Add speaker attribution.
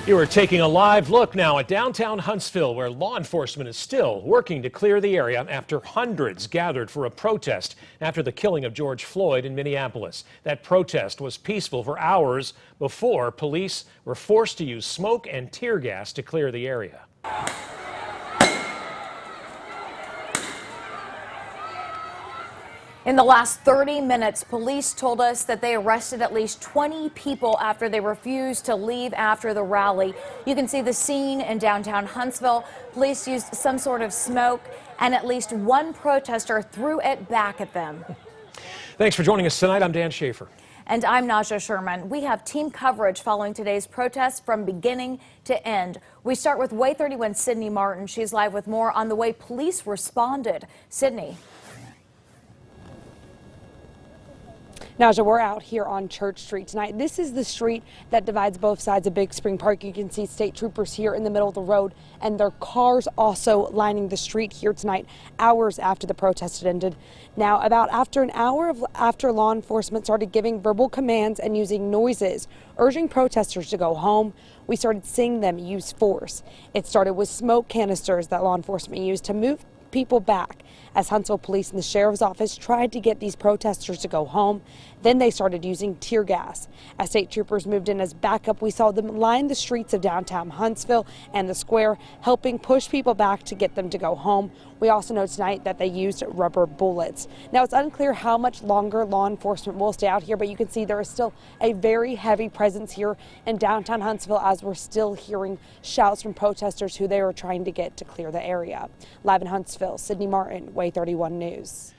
Speaker 1: You are taking a live look now at downtown Huntsville, where law enforcement is still working to clear the area after hundreds gathered for a protest after the killing of George Floyd in Minneapolis. That protest was peaceful for hours before police were forced to use smoke and tear gas to clear the area.
Speaker 2: In the last 30 minutes, police told us that they arrested at least 20 people after they refused to leave after the rally. You can see the scene in downtown Huntsville. Police used some sort of smoke, and at least one protester threw it back at them.
Speaker 1: Thanks for joining us tonight. I'm Dan Schaefer.
Speaker 2: And I'm Naja Sherman. We have team coverage following today's protest from beginning to end. We start with WAAY 31's Sydney Martin. She's live with more on the way police responded. Sydney.
Speaker 3: Naja, we're out here on Church Street tonight. This is the street that divides both sides of Big Spring Park. You can see state troopers here in the middle of the road, and their cars also lining the street here tonight, hours after the protest had ended. Now, about after an hour after law enforcement started giving verbal commands and using noises, urging protesters to go home, we started seeing them use force. It started with smoke canisters that law enforcement used to move people back as Huntsville police and the sheriff's office tried to get these protesters to go home. Then they started using tear gas. As state troopers moved in as backup, we saw them line the streets of downtown Huntsville and the square, helping push people back to get them to go home. We also know tonight that they used rubber bullets. Now, it's unclear how much longer law enforcement will stay out here, but you can see there is still a very heavy presence here in downtown Huntsville as we're still hearing shouts from protesters who they were trying to get to clear the area. Live in Huntsville, Sydney Martin, WAAY 31 News.